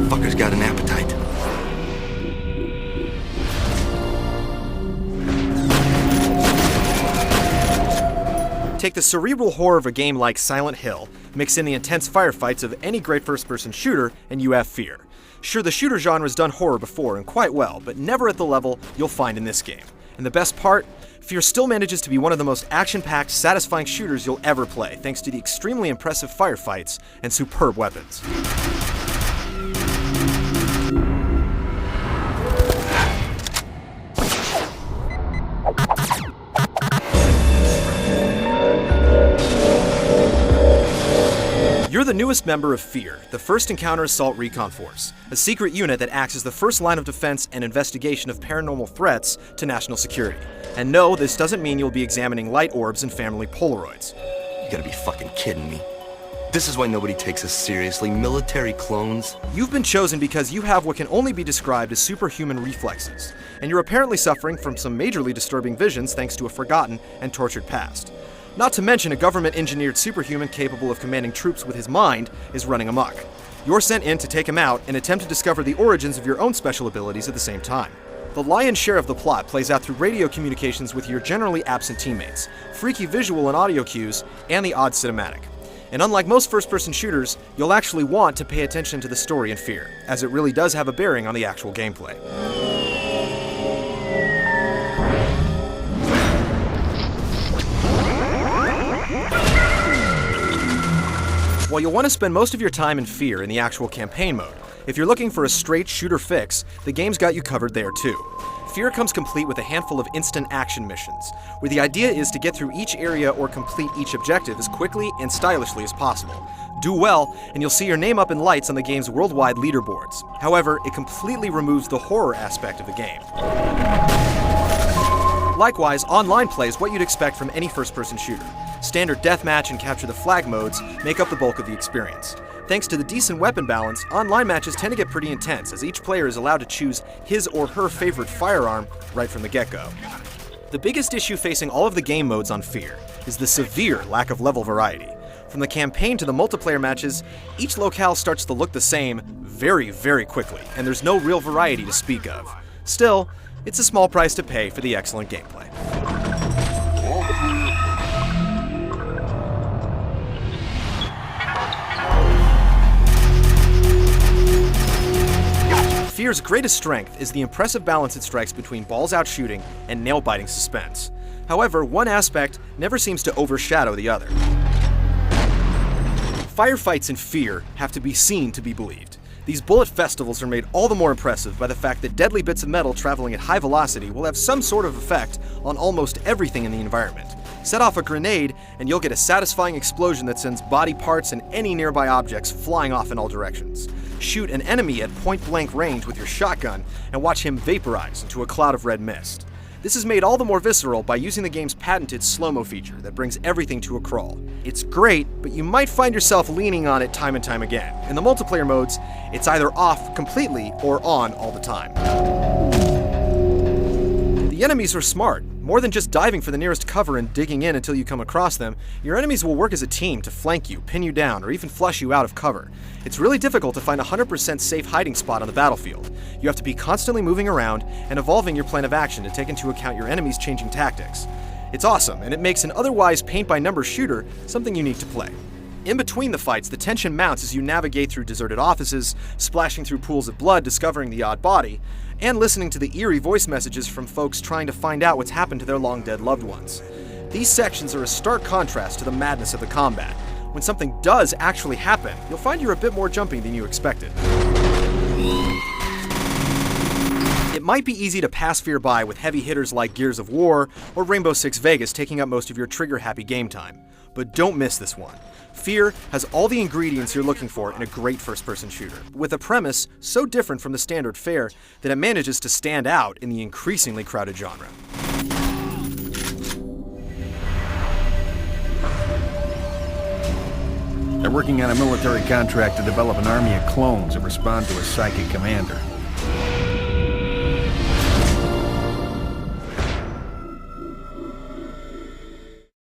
Fucker's got an appetite. Take the cerebral horror of a game like Silent Hill, mix in the intense firefights of any great first-person shooter, and you have F.E.A.R. Sure, the shooter genre's done horror before and quite well, but never at the level you'll find in this game. And the best part? F.E.A.R. still manages to be one of the most action-packed, satisfying shooters you'll ever play, thanks to the extremely impressive firefights and superb weapons. You're the newest member of F.E.A.R., the first Encounter Assault Recon Force, a secret unit that acts as the first line of defense and investigation of paranormal threats to national security. And no, this doesn't mean you'll be examining light orbs and family Polaroids. You gotta be fucking kidding me. This is why nobody takes us seriously, military clones. You've been chosen because you have what can only be described as superhuman reflexes, and you're apparently suffering from some majorly disturbing visions thanks to a forgotten and tortured past. Not to mention a government-engineered superhuman capable of commanding troops with his mind is running amok. You're sent in to take him out and attempt to discover the origins of your own special abilities at the same time. The lion's share of the plot plays out through radio communications with your generally absent teammates, freaky visual and audio cues, and the odd cinematic. And unlike most first-person shooters, you'll actually want to pay attention to the story in F.E.A.R., as it really does have a bearing on the actual gameplay. While you'll want to spend most of your time in F.E.A.R. in the actual campaign mode, if you're looking for a straight shooter fix, the game's got you covered there too. F.E.A.R. comes complete with a handful of instant action missions, where the idea is to get through each area or complete each objective as quickly and stylishly as possible. Do well, and you'll see your name up in lights on the game's worldwide leaderboards. However, it completely removes the horror aspect of the game. Likewise, online play is what you'd expect from any first-person shooter. Standard deathmatch and capture the flag modes make up the bulk of the experience. Thanks to the decent weapon balance, online matches tend to get pretty intense as each player is allowed to choose his or her favorite firearm right from the get-go. The biggest issue facing all of the game modes on F.E.A.R. is the severe lack of level variety. From the campaign to the multiplayer matches, each locale starts to look the same very, very quickly, and there's no real variety to speak of. Still, it's a small price to pay for the excellent gameplay. F.E.A.R.'s greatest strength is the impressive balance it strikes between balls-out shooting and nail-biting suspense. However, one aspect never seems to overshadow the other. Firefights in F.E.A.R. have to be seen to be believed. These bullet festivals are made all the more impressive by the fact that deadly bits of metal traveling at high velocity will have some sort of effect on almost everything in the environment. Set off a grenade, and you'll get a satisfying explosion that sends body parts and any nearby objects flying off in all directions. Shoot an enemy at point-blank range with your shotgun, and watch him vaporize into a cloud of red mist. This is made all the more visceral by using the game's patented slow-mo feature that brings everything to a crawl. It's great, but you might find yourself leaning on it time and time again. In the multiplayer modes, it's either off completely or on all the time. The enemies are smart. More than just diving for the nearest cover and digging in until you come across them, your enemies will work as a team to flank you, pin you down, or even flush you out of cover. It's really difficult to find a 100% safe hiding spot on the battlefield. You have to be constantly moving around and evolving your plan of action to take into account your enemies' changing tactics. It's awesome, and it makes an otherwise paint-by-numbers shooter something unique to play. In between the fights, the tension mounts as you navigate through deserted offices, splashing through pools of blood, discovering the odd body, and listening to the eerie voice messages from folks trying to find out what's happened to their long-dead loved ones. These sections are a stark contrast to the madness of the combat. When something does actually happen, you'll find you're a bit more jumpy than you expected. It might be easy to pass F.E.A.R. by with heavy hitters like Gears of War or Rainbow Six Vegas taking up most of your trigger-happy game time. But don't miss this one. F.E.A.R. has all the ingredients you're looking for in a great first-person shooter, with a premise so different from the standard F.E.A.R. that it manages to stand out in the increasingly crowded genre. They're working on a military contract to develop an army of clones that respond to a psychic commander.